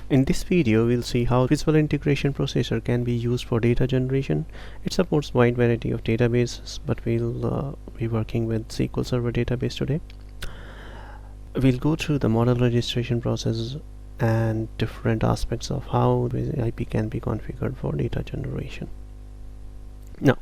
In this video, we'll see how Visual Integration Processor can be used for data generation. It supports wide variety of databases, but we'll be working with SQL Server database today. We'll go through the model registration process and different aspects of how the IP can be configured for data generation. Now,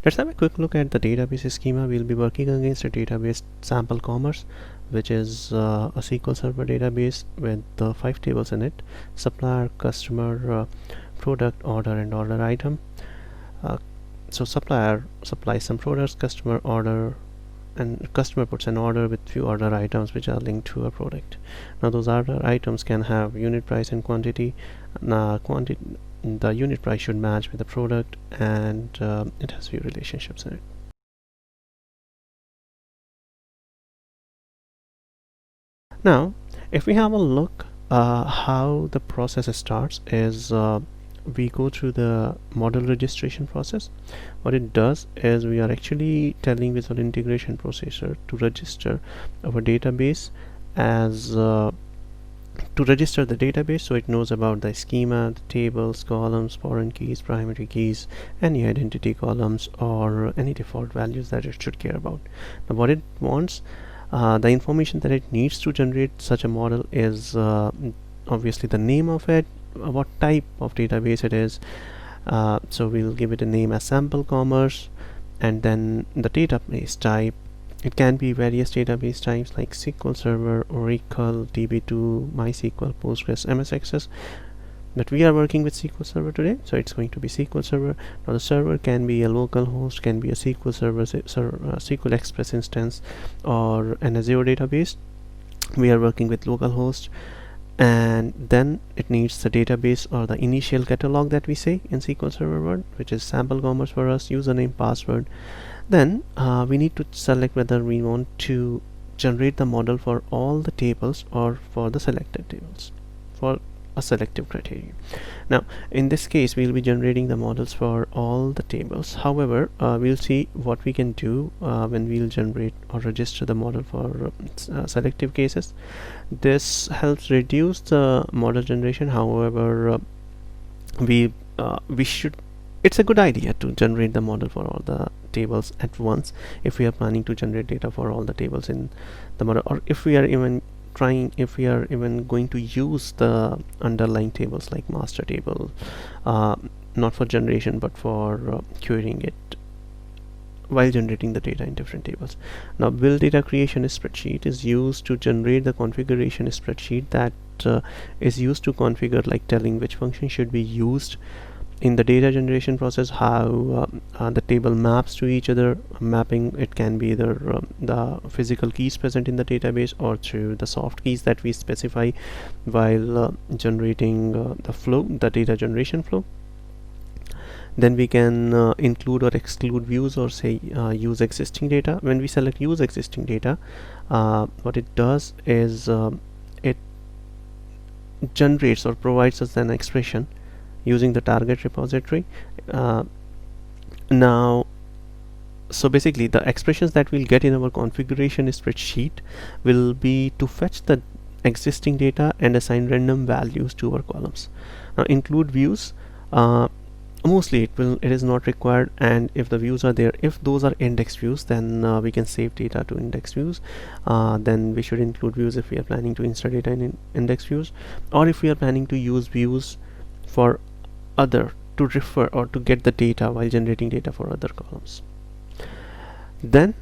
let's have a quick look at the database schema. We'll be working against a database sample commerce, which is a SQL Server database with 5 tables in it: supplier, customer, product, order, and order item. So supplier supplies some products, customer order, and customer puts an order with few order items which are linked to a product. Now those order items can have unit price and quantity. The unit price should match with the product, and it has few relationships in it. Now if we have a look how the process starts is we go through the model registration process. What it does is we are actually telling Visual Integration Processor to register our database as to register the database, so it knows about the schema, the tables, columns, foreign keys, primary keys, any identity columns, or any default values that it should care about. Now what it wants, the information that it needs to generate such a model is obviously the name of it, what type of database it is. So we'll give it a name as sample commerce, and then the database type. It can be various database types like SQL Server, Oracle, DB2, MySQL, Postgres, MS Access. But we are working with SQL Server today, so it's going to be SQL Server. Now the server can be a local host, can be a SQL Server, SQL Express instance, or an Azure database. We are working with localhost, and then it needs the database or the initial catalog that we say in SQL Server word, which is sample commerce for us, username, password. Then we need to select whether we want to generate the model for all the tables or for the selected tables, for a selective criteria. Now in this case we'll be generating the models for all the tables. However, we'll see what we can do when we'll generate or register the model for selective cases. This helps reduce the model generation. However, we should, it's a good idea to generate the model for all the tables at once if we are planning to generate data for all the tables in the model, or if we are even going to use the underlying tables like master table, not for generation but for querying it while generating the data in different tables. Now build data creation spreadsheet is used to generate the configuration spreadsheet that is used to configure, like telling which function should be used in the data generation process, how the table maps to each other. Mapping, it can be either the physical keys present in the database or through the soft keys that we specify while generating the flow, the data generation flow. Then we can include or exclude views, or say use existing data. When we select use existing data, what it does is it generates or provides us an expression using the target repository. Now, so basically the expressions that we'll get in our configuration spreadsheet will be to fetch the existing data and assign random values to our columns. Now include views, mostly it is not required, and if the views are there, if those are index views, then we can save data to index views. Then we should include views if we are planning to insert data in index views, or if we are planning to use views for other, to refer or to get the data while generating data for other columns. Then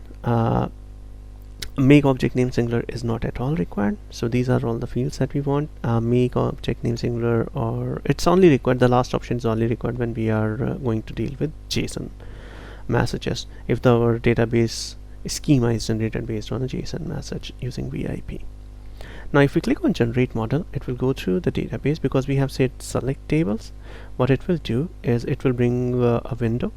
make object name singular is not at all required. So these are all the fields that we want. Make object name singular, or it's only required, the last option is only required when we are going to deal with JSON messages, if our database schema is generated based on a JSON message using VIP. Now if we click on generate model, it will go through the database. Because we have said select tables, what it will do is it will bring a window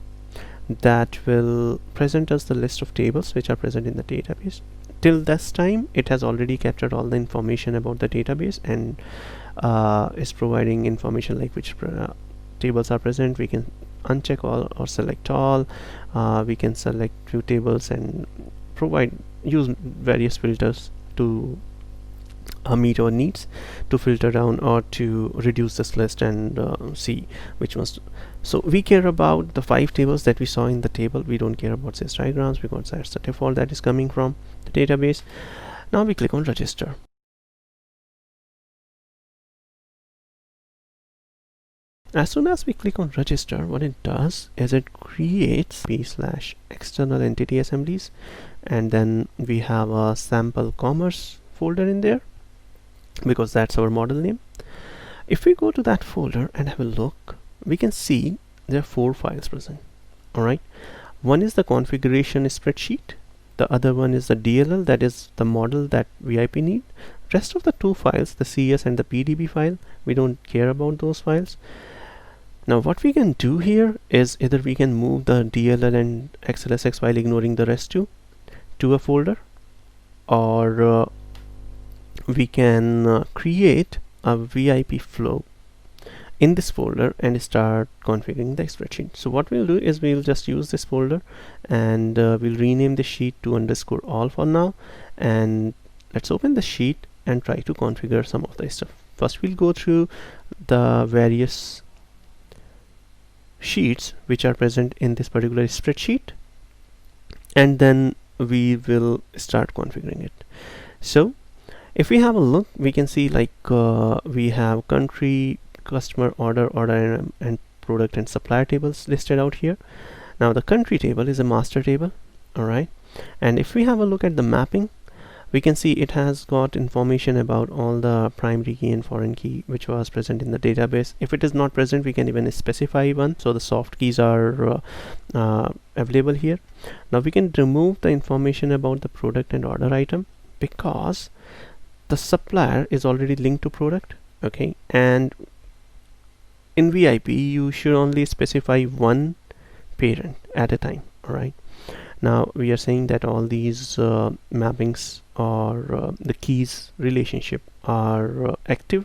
that will present us the list of tables which are present in the database. Till this time it has already captured all the information about the database and is providing information like which tables are present. We can uncheck all or select all. We can select few tables and use various filters to meet our needs, to filter down or to reduce this list and see which ones. So we care about the 5 tables that we saw in the table. We don't care about sys diagrams because that's the default that is coming from the database. Now we click on register. As soon as we click on register, what it does is it creates p/external entity assemblies, and then we have a sample commerce folder in there because that's our model name. If we go to that folder and have a look, we can see there are 4 files present. Alright, one is the configuration spreadsheet, the other one is the DLL, that is the model that VIP need. Rest of the 2 files, the CS and the PDB file, we don't care about those files. Now what we can do here is either we can move the DLL and XLSX while ignoring the rest to a folder, or we can create a VIP flow in this folder and start configuring the spreadsheet. So what we'll do is we'll just use this folder and we'll rename the sheet to _all for now, and let's open the sheet and try to configure some of the stuff. First we'll go through the various sheets which are present in this particular spreadsheet, and then we will start configuring it. So if we have a look, we can see like we have country, customer, order item, and product and supplier tables listed out here. Now the country table is a master table. Alright, and if we have a look at the mapping, we can see it has got information about all the primary key and foreign key which was present in the database. If it is not present, we can even specify one, so the soft keys are available here. Now we can remove the information about the product and order item because the supplier is already linked to product. Okay, and in VIP you should only specify one parent at a time. Alright, now we are saying that all these mappings or the keys relationship are active.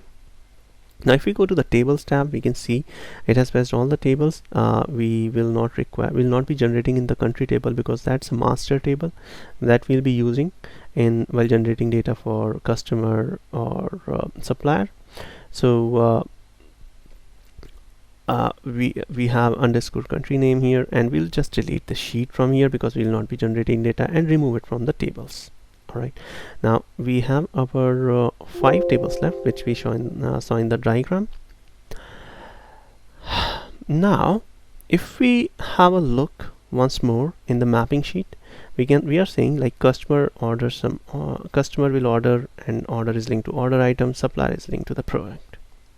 Now if we go to the tables tab, we can see it has fetched all the tables. We will not be generating in the country table because that's a master table that we'll be using while generating data for customer or supplier. So we have _country name here, and we'll just delete the sheet from here because we'll not be generating data, and remove it from the tables. Alright, now we have our 5 tables left which we saw in the diagram. Now if we have a look once more in the mapping sheet, we are saying like customer orders some customer will order, and order is linked to order item, supplier is linked to the product.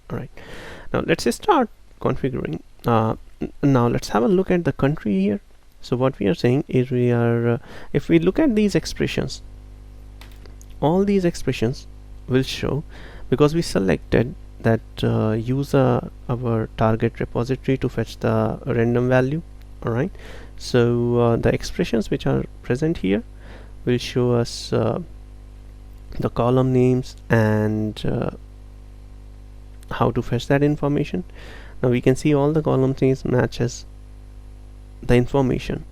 Alright, now let's start configuring. Now let's have a look at the country here. So what we are saying is we are if we look at these expressions, all these expressions will show because we selected that use our target repository to fetch the random value. Alright, so the expressions which are present here will show us the column names and how to fetch that information. Now we can see all the column names matches the information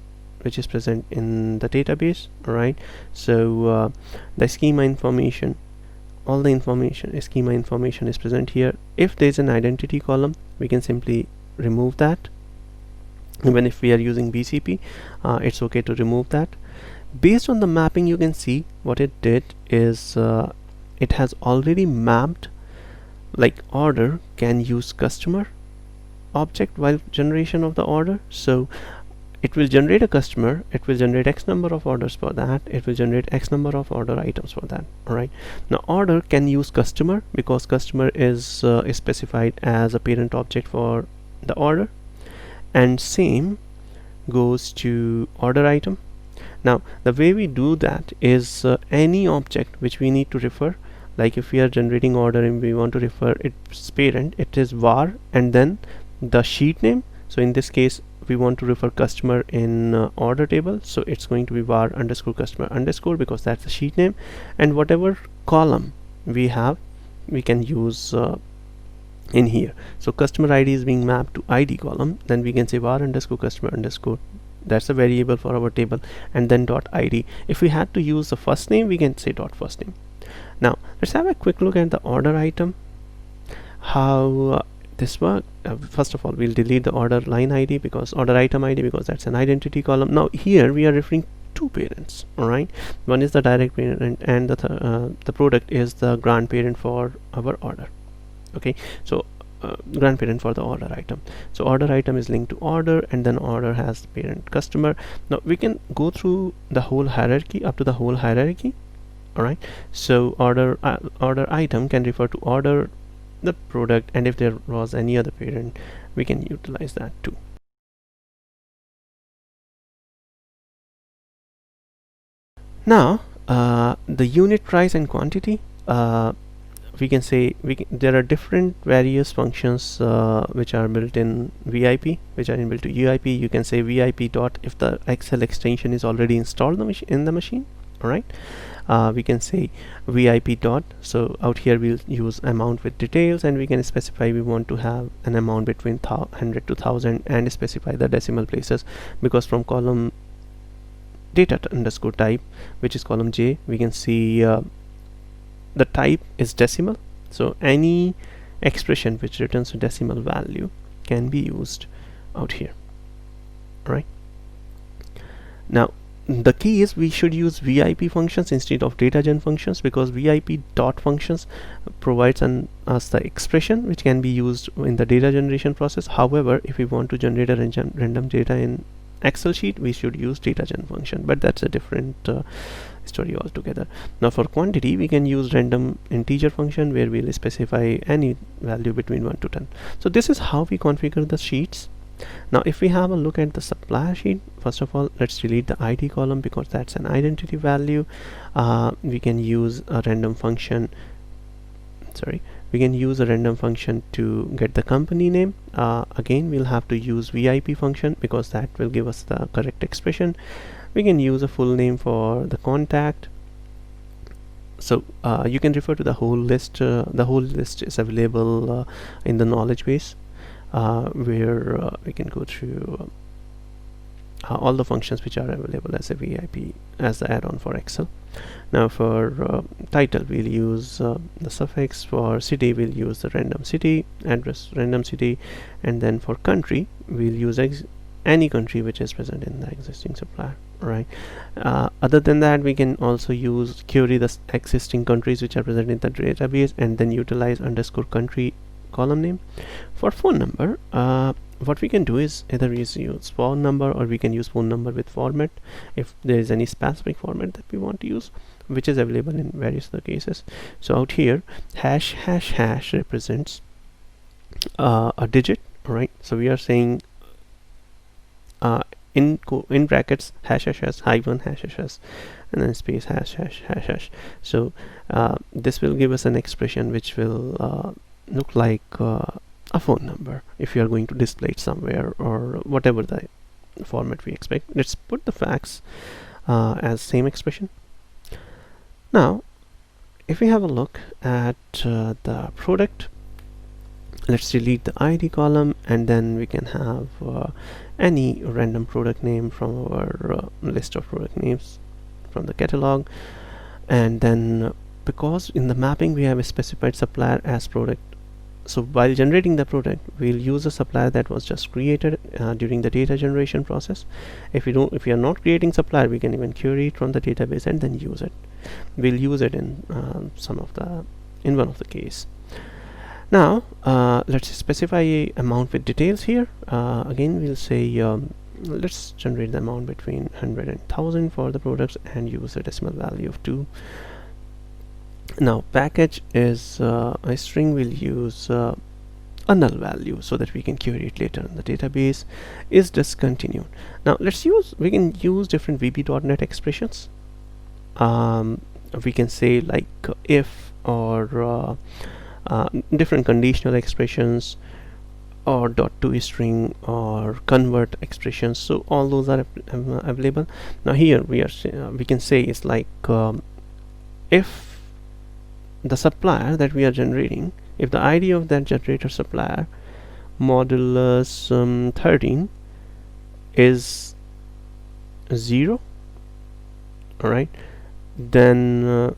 which is present in the database. Alright, so the schema information, all the information, schema information is present here. If there is an identity column, we can simply remove that. Even if we are using BCP, it's okay to remove that. Based on the mapping, you can see what it did is it has already mapped like order can use customer object while generation of the order. So it will generate a customer, it will generate X number of orders for that, it will generate X number of order items for that. Alright, now order can use customer because customer is specified as a parent object for the order, and same goes to order item. Now the way we do that is any object which we need to refer, like if we are generating order and we want to refer its parent, it is var and then the sheet name. So in this case we want to refer customer in order table, so it's going to be var _customer_ because that's the sheet name, and whatever column we have we can use in here. So customer ID is being mapped to ID column, then we can say var _customer_ that's a variable for our table, and then dot id. If we had to use the first name, we can say dot first name. Now let's have a quick look at the order item, how this work. First of all, we'll delete the order line id, because order item id, because that's an identity column. Now here we are referring two parents, all right. One is the direct parent, and the product is the grandparent for our order. Okay, so grandparent for the order item. So order item is linked to order, and then order has the parent customer. Now we can go through the whole hierarchy, up to the whole hierarchy. All right, so order item can refer to order, the product, and if there was any other parent, we can utilize that too. Now the unit price and quantity, we can say there are different various functions which are built in VIP, which are inbuilt to UIP. You can say VIP dot if the Excel extension is already installed in the machine. All right, we can say VIP dot, so out here we'll use amount with details, and we can specify we want to have an amount between 100 to 1000, and specify the decimal places, because from column data underscore type, which is column J, we can see the type is decimal, so any expression which returns a decimal value can be used out here. All right, now the key is we should use VIP functions instead of data gen functions, because VIP dot functions provides us the expression which can be used in the data generation process. However, if we want to generate a random data in Excel sheet, we should use data gen function, but that's a different story altogether. Now for quantity, we can use random integer function where we'll specify any value between 1 to 10. So this is how we configure the sheets. Now if we have a look at the supplier sheet, first of all, let's delete the ID column, because that's an identity value. We can use a random function, we can use a random function to get the company name. Again, we'll have to use VIP function, because that will give us the correct expression. We can use a full name for the contact. So you can refer to the whole list. The whole list is available in the knowledge base, where we can go through all the functions which are available as a VIP, as the add-on for Excel. Now for title, we'll use the suffix. For city, we'll use the random city address, random city, and then for country, we'll use any country which is present in the existing supplier. Right. Other than that, we can also query the existing countries which are present in the database, and then utilize underscore country column name. For phone number, what we can do is either use phone number, or we can use phone number with format if there is any specific format that we want to use, which is available in various other cases. So out here, hash represents a digit. Right, so we are saying in brackets hash hyphen hash, and then space hash. So this will give us an expression which will look like a phone number if you are going to display it somewhere, or whatever the format we expect. Let's put the facts as same expression. Now if we have a look at the product, let's delete the ID column, and then we can have any random product name from our list of product names from the catalog. And then because in the mapping we have a specified supplier as product, so while generating the product, we'll use a supplier that was just created during the data generation process. If we are not creating supplier, we can even query it from the database and then use it. We'll use it in one of the case. Now let's specify a amount with details here. Again, we'll say let's generate the amount between 100 and 1000 for the products, and use a decimal value of 2. Now package is a string. We'll use a null value so that we can query it later in the database. Is discontinued. Now we can use different VB.NET expressions. We can say like if, or different conditional expressions, or .toString, or convert expressions. So all those are available. Now here we can say it's like if the supplier that we are generating, if the ID of that generator supplier modulus 13 is 0. All right, then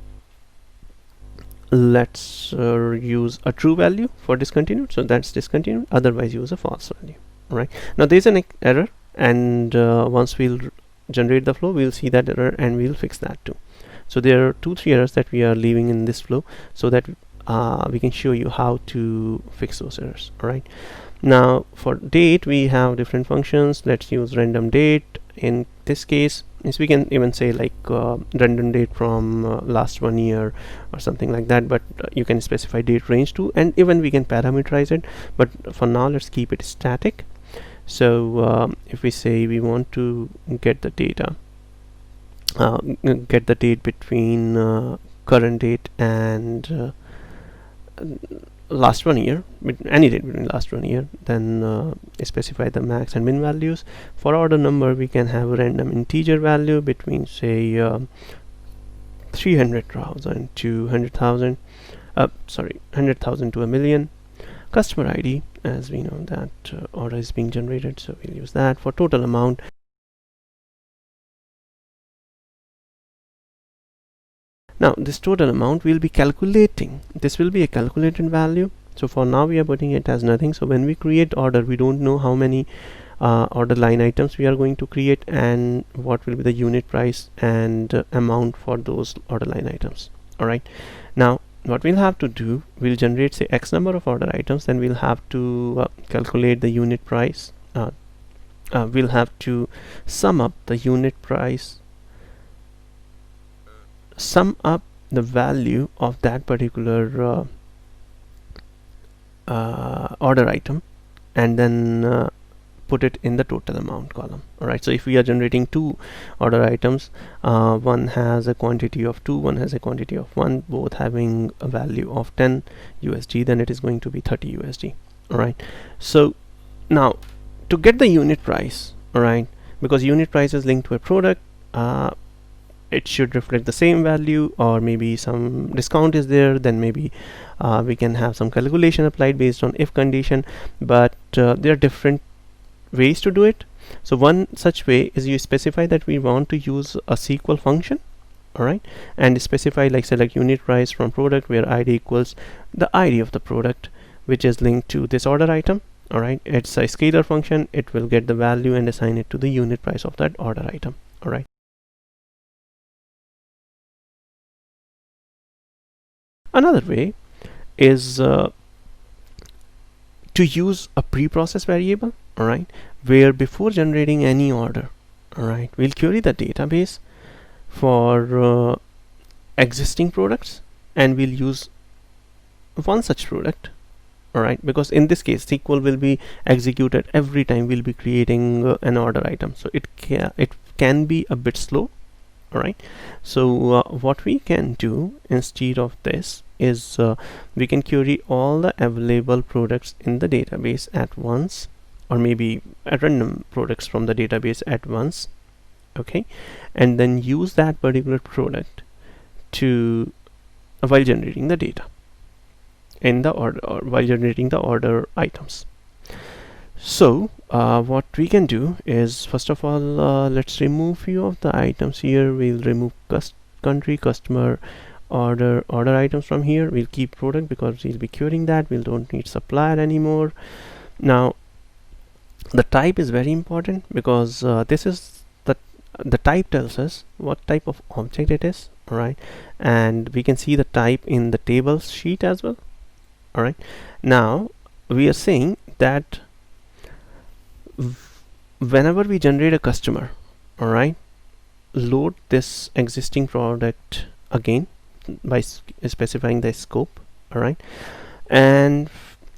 let's use a true value for discontinued, so that's discontinued, otherwise use a false value. All right, now there's an error, and once we'll generate the flow, we'll see that error and we'll fix that too. So there are 2-3 errors that we are leaving in this flow, so that we can show you how to fix those errors. All right, now for date we have different functions. Let's use random date. In this case, is we can even say like random date from last 1 year or something like that, but you can specify date range too, and even we can parameterize it, but for now let's keep it static. So if we say we want to get the data, get the date between current date and last 1 year, any date between last 1 year, then specify the max and min values. For order number, we can have a random integer value between say 300,000 to 100,000, sorry, 100,000 to a million. Customer ID, as we know that order is being generated, so we'll use that. For total amount, now this total amount we'll be calculating. This will be a calculated value. So for now we are putting it as nothing. So when we create order, we don't know how many order line items we are going to create and what will be the unit price and amount for those order line items. All right, now what we'll have to do, we'll generate say X number of order items, then we'll have to calculate the unit price. We'll have to sum up the unit price, sum up the value of that particular order item, and then put it in the total amount column. All right, so if we are generating 2 order items, one has a quantity of 2, one has a quantity of 1, both having a value of 10 USD, then it is going to be 30 USD. All right, so now to get the unit price, all right, because unit price is linked to a product, it should reflect the same value, or maybe some discount is there, then maybe we can have some calculation applied based on if condition, but there are different ways to do it. So one such way is you specify that we want to use a SQL function, all right, and specify like select unit price from product where ID equals the ID of the product which is linked to this order item. All right, it's a scalar function, it will get the value and assign it to the unit price of that order item. All right, another way is to use a preprocess variable, all right, where before generating any order, all right, we'll query the database for existing products, and we'll use one such product. All right, because in this case SQL will be executed every time we'll be creating an order item, so it can be a bit slow. All right, so what we can do instead of this is we can query all the available products in the database at once, or maybe at random products from the database at once. Okay, and then use that particular product to while generating the data in the order, or while generating the order items. So what we can do is, first of all, let's remove few of the items here. We'll remove country, customer, order items from here. We'll keep product because we'll be querying that. We don't need supplier anymore. Now the type is very important, because this is the type tells us what type of object it is. All right, and we can see the type in the tables sheet as well. All right, now we are saying that whenever we generate a customer, all right, load this existing product again by specifying the scope. All right, and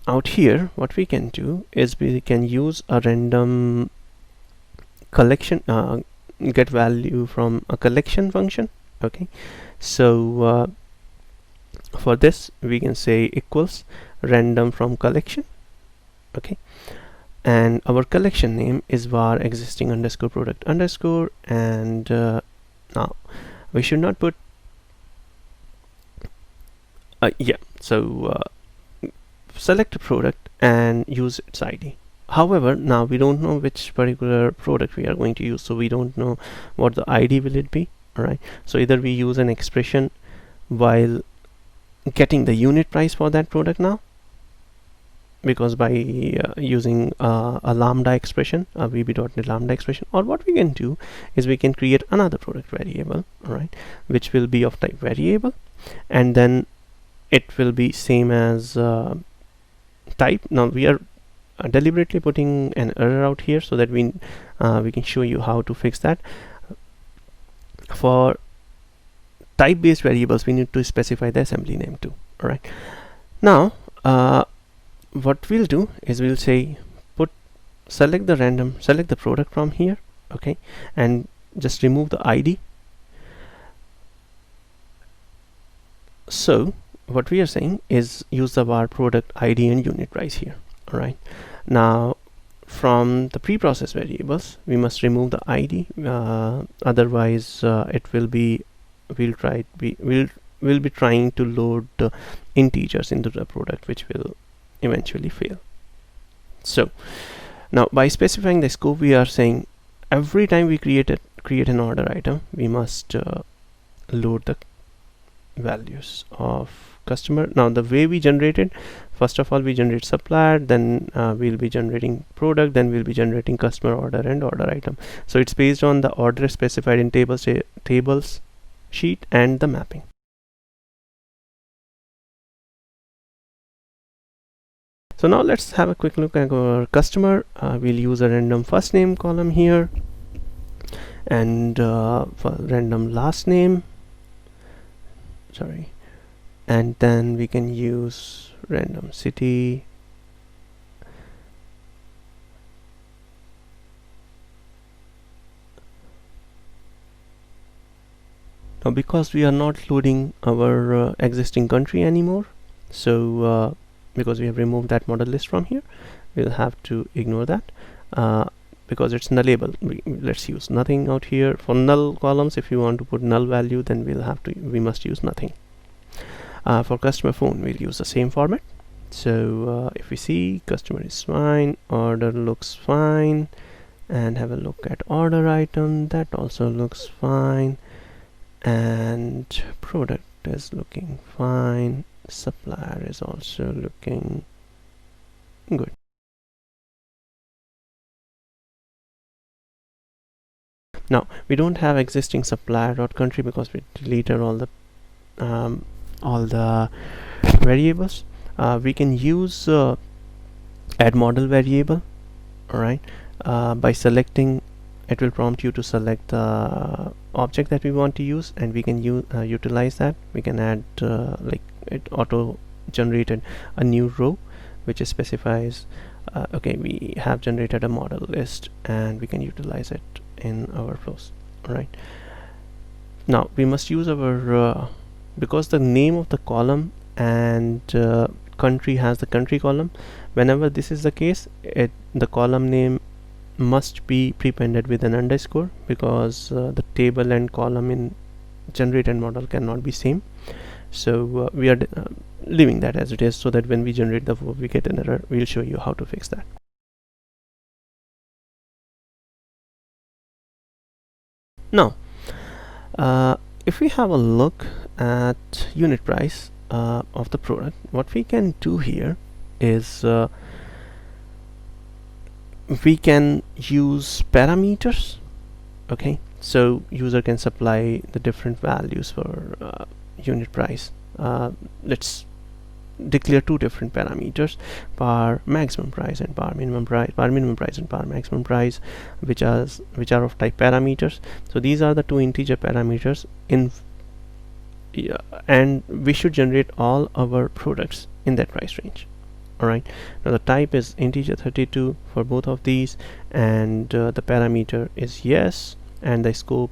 out here what we can do is we can use a random collection, get value from a collection function. Okay, so for this we can say equals random from collection. Okay, and our collection name is var existing underscore product underscore, and now we should not put yeah, so select a product and use its ID. However, now we don't know which particular product we are going to use, so we don't know what the ID will it be. All right, so either we use an expression while getting the unit price for that product now, because by using a lambda expression, a vb.net lambda expression, or what we can do is we can create another product variable, all right, which will be of type variable, and then it will be same as type. Now we are deliberately putting an error out here so that we can show you how to fix that. For type based variables we need to specify the assembly name too. All right, now what we'll do is we'll say select the product from here, okay, and just remove the ID. So what we are saying is use the var product ID and unit price here. All right, now from the preprocess variables we must remove the ID, otherwise it will be we'll be trying to load integers into the product, which will eventually fail. So now by specifying the scope, we are saying every time we create an order item, we must load the values of customer. Now the way we generate it, first of all we generate supplier, then we'll be generating product, then we'll be generating customer, order, and order item. So it's based on the order specified in tables sheet and the mapping. So now let's have a quick look at our customer. We'll use a random first name column here, and for random last name, sorry, and then we can use random city, now because we are not loading our existing country anymore, so because we have removed that model list from here, we'll have to ignore that because it's nullable. Let's use nothing out here. For null columns, if you want to put null value, then we must use nothing. For customer phone, we'll use the same format. So if we see customer is fine, order looks fine, and have a look at order item, that also looks fine, and product is looking fine, supplier is also looking good. Now we don't have existing supplier.country because we deleted all the variables. We can use add model variable. All right, by selecting, it will prompt you to select the object that we want to use, and we can utilize that. We can add like it auto generated a new row which specifies okay, we have generated a model list, and we can utilize it in our flows. All right, now we must use our because the name of the column and country has the country column. Whenever this is the case, the column name must be prepended with an underscore, because the table and column in generated model cannot be same. So we are leaving that as it is, so that when we generate the we get an error, we'll show you how to fix that. Now if we have a look at unit price of the product, what we can do here is we can use parameters. Okay, so user can supply the different values for unit price. Let's declare two different parameters, par maximum price and par minimum price, par minimum price and par maximum price, which are of type parameters. So these are the two integer parameters and we should generate all our products in that price range. All right, now the type is integer 32 for both of these, and the parameter is yes, and the scope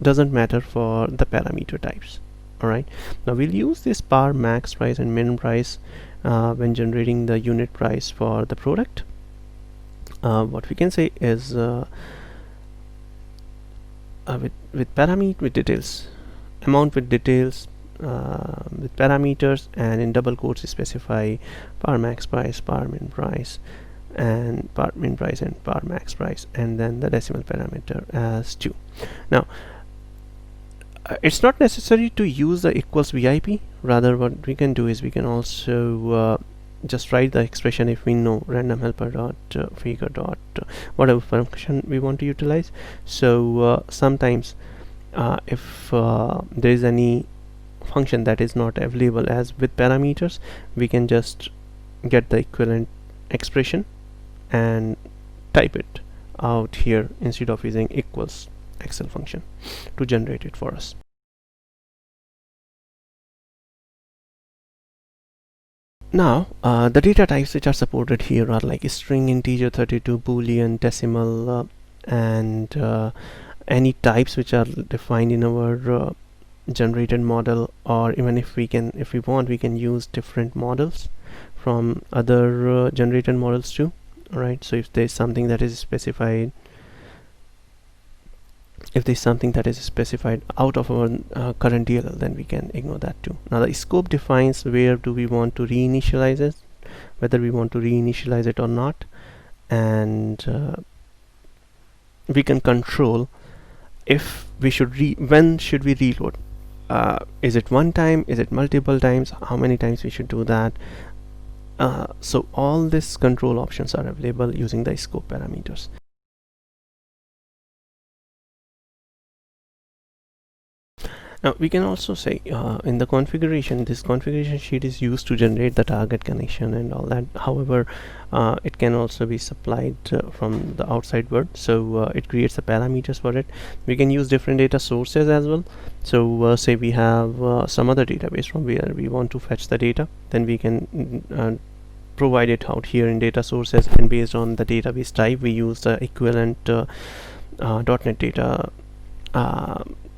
doesn't matter for the parameter types. All right, now we'll use this par max price and min price when generating the unit price for the product. What we can say is with parameter with details, amount with details, with parameters, and in double quotes specify par max price, par min price, and par min price and par max price, and then the decimal parameter as 2. Now it's not necessary to use the equals VIP. Rather, what we can do is we can also just write the expression if we know random helper dot figure dot whatever function we want to utilize. So sometimes if there is any function that is not available as with parameters, we can just get the equivalent expression and type it out here instead of using equals Excel function to generate it for us. Now the data types which are supported here are like string, integer, 32, boolean, decimal, and any types which are defined in our generated model, or even if we want, we can use different models from other generated models too. All right, so if there's something that is specified out of our current DLL, then we can ignore that too. Now the scope defines where do we want to reinitialize it, whether we want to reinitialize it or not, and we can control if we should when should we reload. Is it one time, is it multiple times, how many times we should do that. So all these control options are available using the scope parameters. Now we can also say in the configuration, this configuration sheet is used to generate the target connection and all that. However, it can also be supplied from the outside world, so it creates the parameters for it. We can use different data sources as well. So say we have some other database from where we want to fetch the data, then we can provide it out here in data sources, and based on the database type we use the equivalent .NET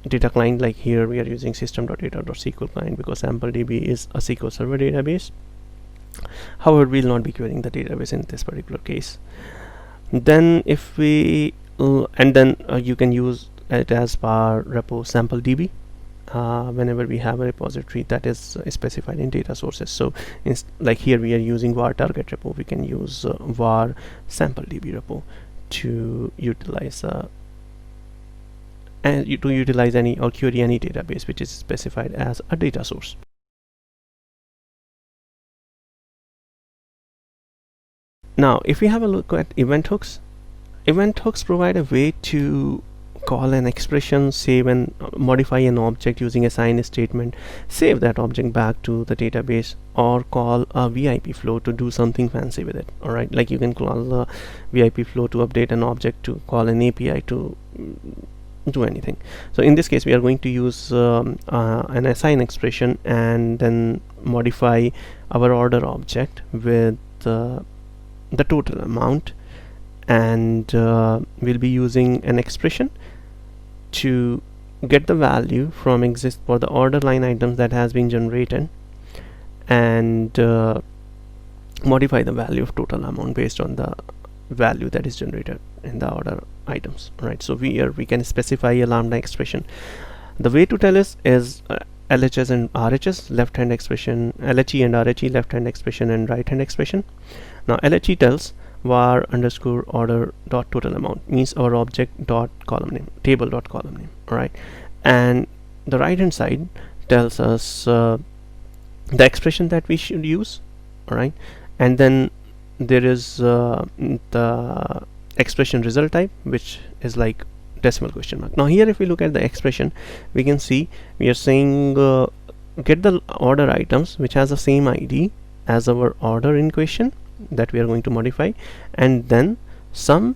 data client. Like here we are using system.data.sql client because SampleDB is a SQL Server database. However, we'll not be querying the database in this particular case. Then if we you can use it as par repo SampleDB whenever we have a repository that is specified in data sources. So like here we are using var target repo, we can use var SampleDB repo to utilize any or query any database which is specified as a data source. Now if we have a look at event hooks provide a way to call an expression, save and modify an object using a assign statement, save that object back to the database, or call a VIP flow to do something fancy with it. Alright, like you can call the VIP flow to update an object, to call an API to do anything. So in this case we are going to use an assign expression and then modify our order object with the total amount, and we'll be using an expression to get the value from for the order line items that has been generated, and modify the value of total amount based on the value that is generated in the order items. Right, so we can specify a lambda expression. The way to tell is LHS and RHS, left hand expression, LHE and RHE, left hand expression and right hand expression. Now LHE tells var underscore order dot total amount, means our object dot column name, table dot column name. Alright, and the right hand side tells us the expression that we should use. Alright, and then there is the expression result type, which is like decimal question mark. Now here if we look at the expression, we can see we are saying get the order items which has the same ID as our order in question that we are going to modify, and then sum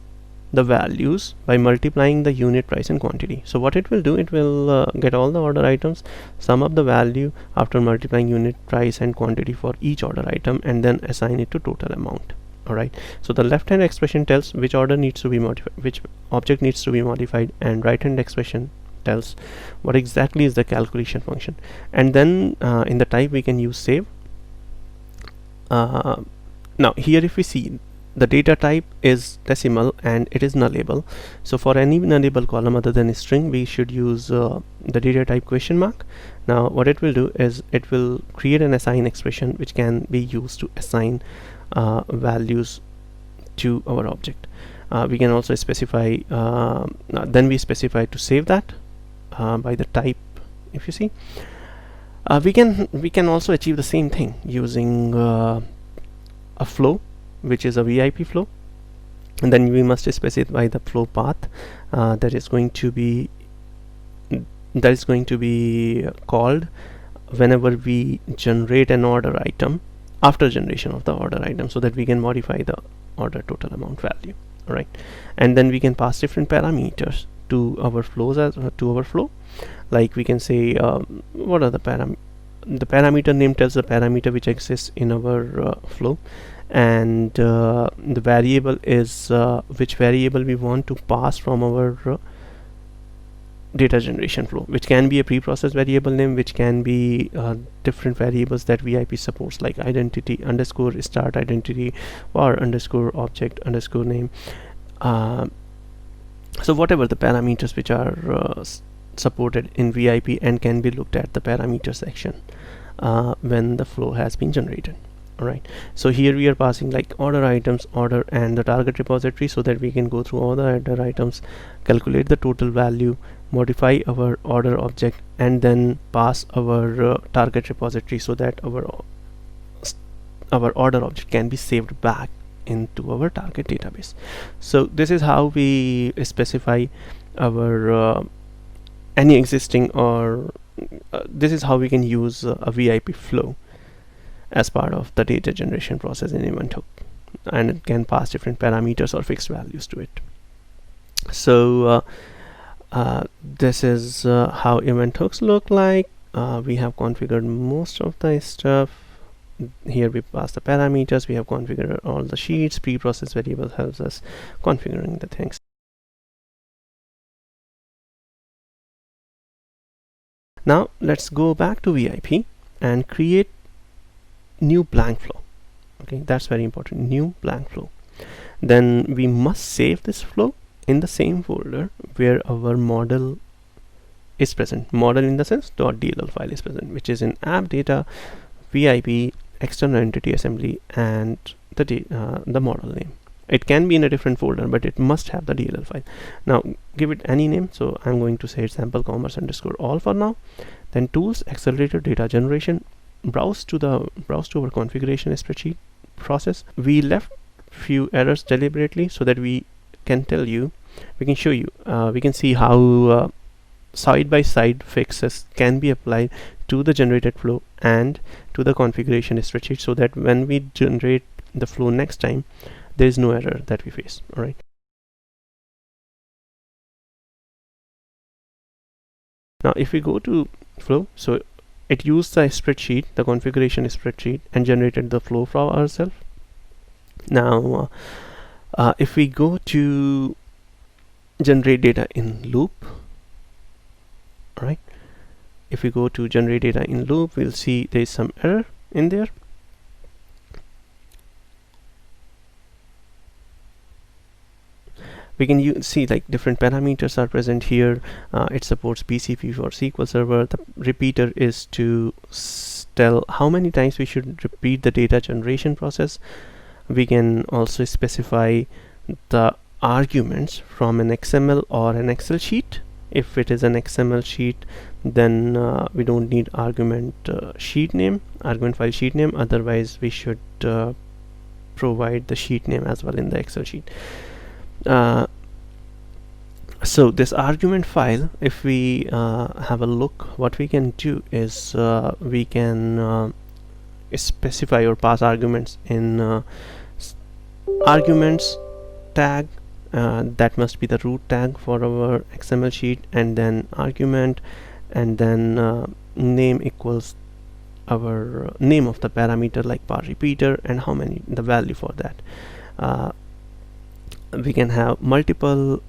the values by multiplying the unit price and quantity. So what it will do, it will get all the order items, sum up the value after multiplying unit price and quantity for each order item, and then assign it to total amount. Alright, so the left hand expression tells which order needs to be modified, which object needs to be modified, and right hand expression tells what exactly is the calculation function. And then in the type we can use save. Now here if we see, the data type is decimal and it is nullable. So for any nullable column other than a string, we should use the data type question mark. Now what it will do is it will create an assign expression which can be used to assign values to our object. We can also specify, then we specify to save that by the type. If you see, we can also achieve the same thing using a flow, which is a VIP flow, and then we must specify the flow path that is going to be called whenever we generate an order item after generation of the order item, so that we can modify the order total amount value. All right, and then we can pass different parameters to our flows to our flow. Like we can say what are the parameter name tells the parameter which exists in our flow, and the variable is which variable we want to pass from our data generation flow, which can be a preprocess variable name, which can be different variables that VIP supports, like identity underscore start identity or underscore object underscore name. So whatever the parameters which are supported in VIP and can be looked at the parameter section when the flow has been generated. Alright, so here we are passing like order items, order, and the target repository, so that we can go through all the order items, calculate the total value, modify our order object, and then pass our target repository, so that our order object can be saved back into our target database. So this is how we specify our any existing, or this is how we can use a VIP flow as part of the data generation process in event hook, and it can pass different parameters or fixed values to it. So this is how event hooks look like. We have configured most of the stuff. Here we pass the parameters, we have configured all the sheets. Preprocess variable helps us configuring the things. Now let's go back to VIP and create new blank flow. Okay, that's very important, new blank flow. Then we must save this flow in the same folder where our model is present. Model in the sense .dll file is present, which is in app data, VIP, external entity assembly, and the model name. It can be in a different folder, but it must have the DLL file. Now give it any name, so I'm going to say sample commerce underscore all for now. Then tools, accelerated data generation, browse to our configuration spreadsheet process. We left few errors deliberately so that we can show you, we can see how side-by-side fixes can be applied to the generated flow and to the configuration spreadsheet, so that when we generate the flow next time, there is no error that we face. All right. Now if we go to flow, so it used the spreadsheet, the configuration spreadsheet, and generated the flow for ourselves. Now if we go to generate data in loop, all right, if we go to generate data in loop, we'll see there is some error in there. We can see like different parameters are present here. It supports BCP for SQL Server. The repeater is to tell how many times we should repeat the data generation process. We can also specify the arguments from an XML or an Excel sheet. If it is an XML sheet, then we don't need argument sheet name, argument file sheet name. Otherwise we should provide the sheet name as well in the Excel sheet. So this argument file, if we have a look, what we can do is we can specify or pass arguments in arguments tag, that must be the root tag for our XML sheet, and then argument, and then name equals our name of the parameter, like par repeater, and how many, the value for that. We can have multiple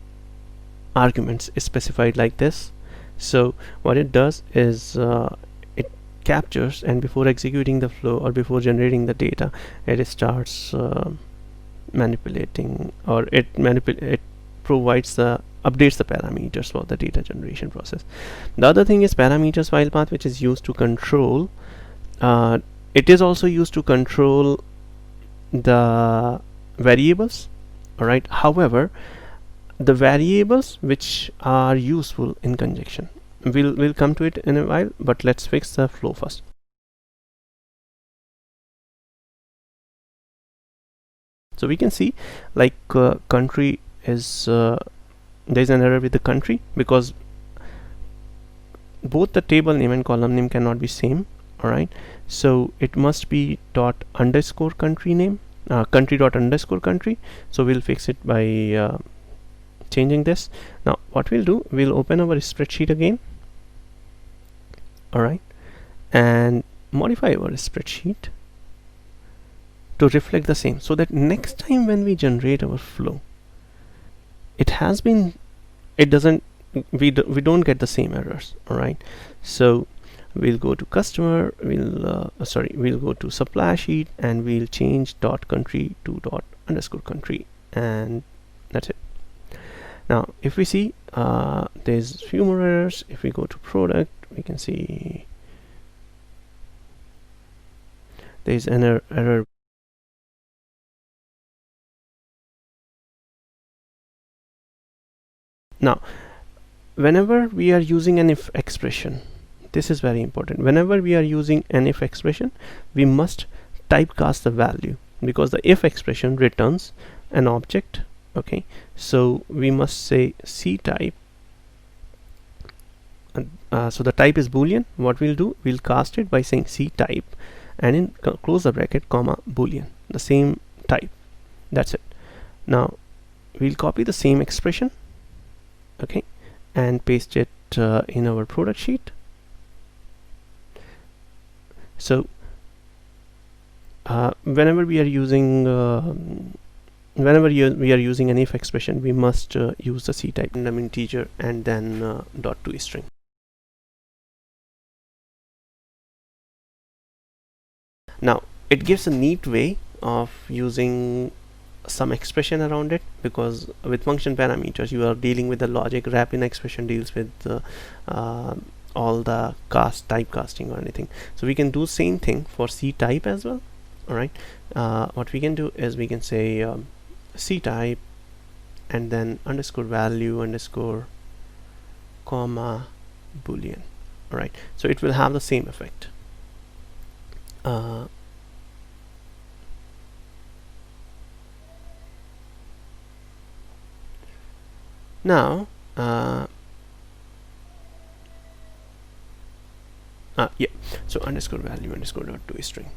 arguments specified like this. So what it does is it captures, and before executing the flow or before generating the data, it starts manipulating, or it provides the updates the parameters for the data generation process. The other thing is parameters file path, which is used to control, it is also used to control the variables all right. However, the variables which are useful in conjunction, we'll come to it in a while, but let's fix the flow first. So we can see like country is there's an error with the country because both the table name and column name cannot be same, all right. So it must be dot underscore country name, country dot underscore country. So we'll fix it by changing this. Now what we'll do, we'll open our spreadsheet again, all right, and modify our spreadsheet to reflect the same, so that next time when we generate our flow, it doesn't, we don't get the same errors, all right. So we'll go to customer, we'll go to supply sheet, and we'll change dot country to dot underscore country, and that's it. Now if we see there's few more errors. If we go to product, we can see there's an error. Now whenever we are using an if expression, this is very important. Whenever we are using an if expression, we must typecast the value, because the if expression returns an object, okay. So we must say C type, so the type is boolean. What we'll do, we'll cast it by saying C type, and in close the bracket, comma, boolean, the same type. That's it. Now we'll copy the same expression, okay, and paste it in our product sheet. So whenever we are using we are using an if expression, we must use the C type random integer and then dot to string. Now it gives a neat way of using some expression around it, because with function parameters you are dealing with the logic. Wrap in expression deals with all the typecasting or anything. So we can do same thing for C type as well, all right. What we can do is we can say C type and then underscore value underscore comma boolean, all right. So it will have the same effect. Now yeah, so underscore value underscore dot to string.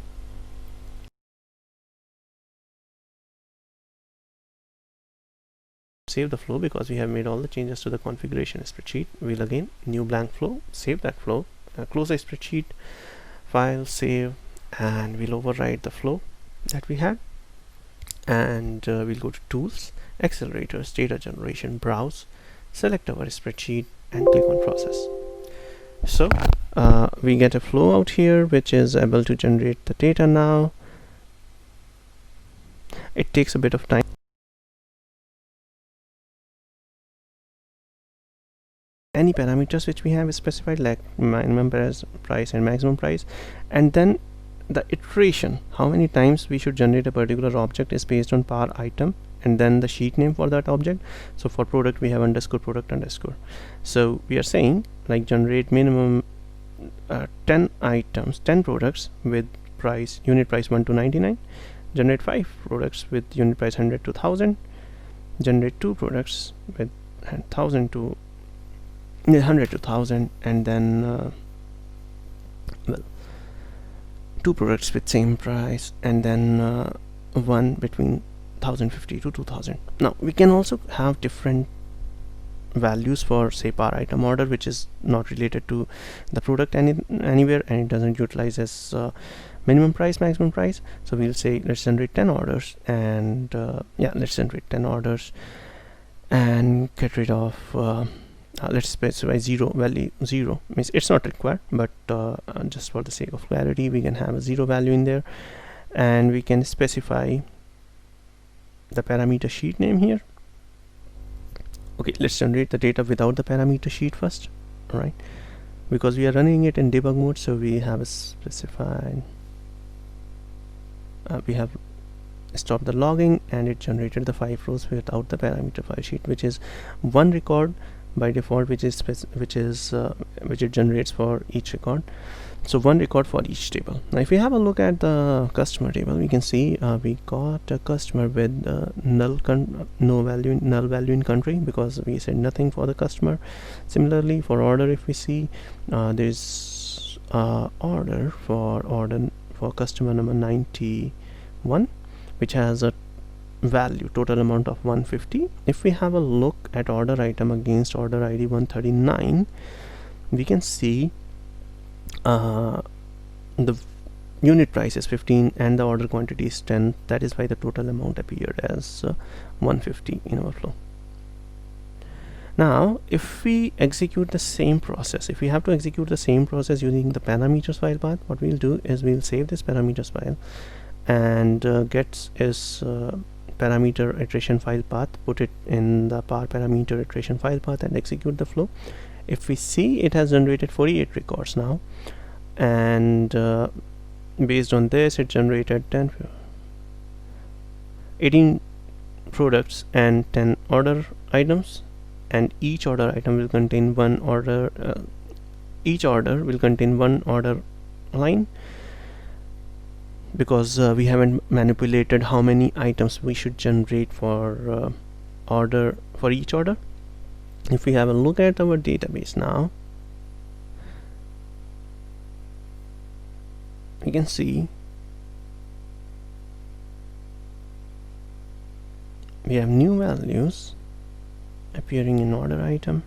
Save the flow because we have made all the changes to the configuration spreadsheet. We'll again new blank flow, save that flow, close the spreadsheet, file, save, and we'll override the flow that we had, and we'll go to tools, accelerators, data generation, browse, select our spreadsheet, and click on process. So we get a flow out here which is able to generate the data now. It takes a bit of time. Any parameters which we have specified, like minimum price and maximum price, and then the iteration, how many times we should generate a particular object, is based on per item and then the sheet name for that object. So for product we have underscore product underscore. So we are saying like generate minimum 10 items, 10 products with price, unit price 1 to 99, generate 5 products with unit price 100 to 1000, generate 2 products with 1000 to 100 to 1000, and then well, 2 products with same price, and then one between 1050 to 2000. Now we can also have different values for say per item order, which is not related to the product anywhere, and it doesn't utilize as minimum price, maximum price. So we'll say let's generate 10 orders, and yeah, let's generate 10 orders and get rid of let's specify 0 value. 0 means it's not required, but just for the sake of clarity we can have a 0 value in there, and we can specify the parameter sheet name here. Okay, let's generate the data without the parameter sheet first, all right, because we are running it in debug mode. So we have a specified we have stop the logging, and it generated the 5 rows without the parameter file sheet, which is one record by default, which it generates for each record. So one record for each table. Now if we have a look at the customer table, we can see we got a customer with null value in country, because we said nothing for the customer. Similarly for order, if we see there's order for customer number 91, which has a value total amount of 150. If we have a look at order item against order ID 139, we can see the unit price is 15 and the order quantity is 10. That is why the total amount appeared as 150 in our flow. Now if we execute the same process, if we have to execute the same process using the parameters file path, what we'll do is we'll save this parameters file and get its parameter iteration file path, put it in the parameter iteration file path and execute the flow. If we see, it has generated 48 records now, and based on this it generated 18 products and 10 order items, and each order item will contain one order each order will contain one order line, because we haven't manipulated how many items we should generate for each order. If we have a look at our database now, we can see we have new values appearing in order item,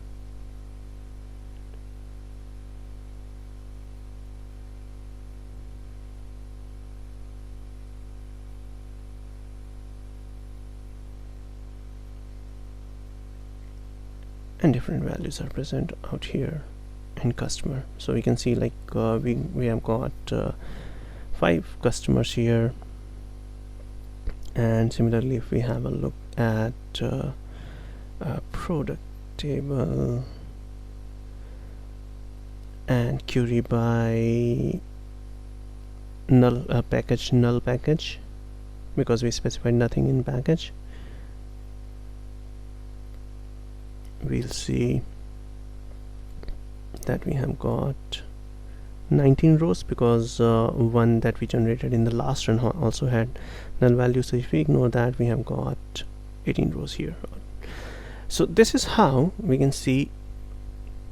and different values are present out here in customer. So we can see like we have got 5 customers here, and similarly if we have a look at product table and query by null package, because we specified nothing in package, we'll see that we have got 19 rows, because one that we generated in the last run also had null value. So if we ignore that, we have got 18 rows here. So this is how we can see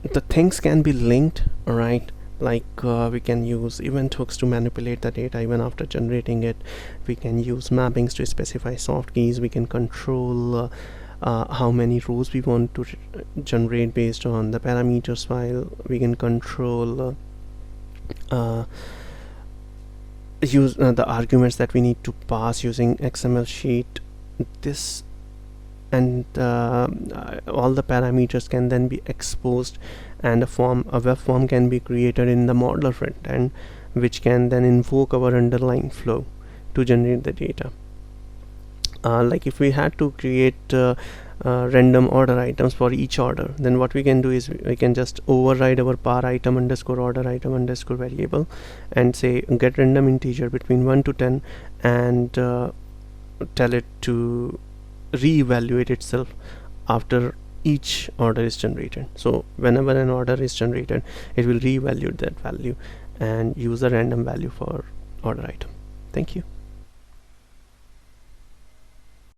the things can be linked, right? Like we can use event hooks to manipulate the data even after generating it. We can use mappings to specify soft keys. We can control how many rows we want to generate based on the parameters file. We can control use the arguments that we need to pass using XML sheet. This and all the parameters can then be exposed, and a web form can be created in the modeler front end, which can then invoke our underlying flow to generate the data. Like if we had to create random order items for each order, then what we can do is we can just override our par item underscore order item underscore variable and say get random integer between 1 to 10 and tell it to reevaluate itself after each order is generated. So whenever an order is generated, it will reevaluate that value and use a random value for order item. Thank you.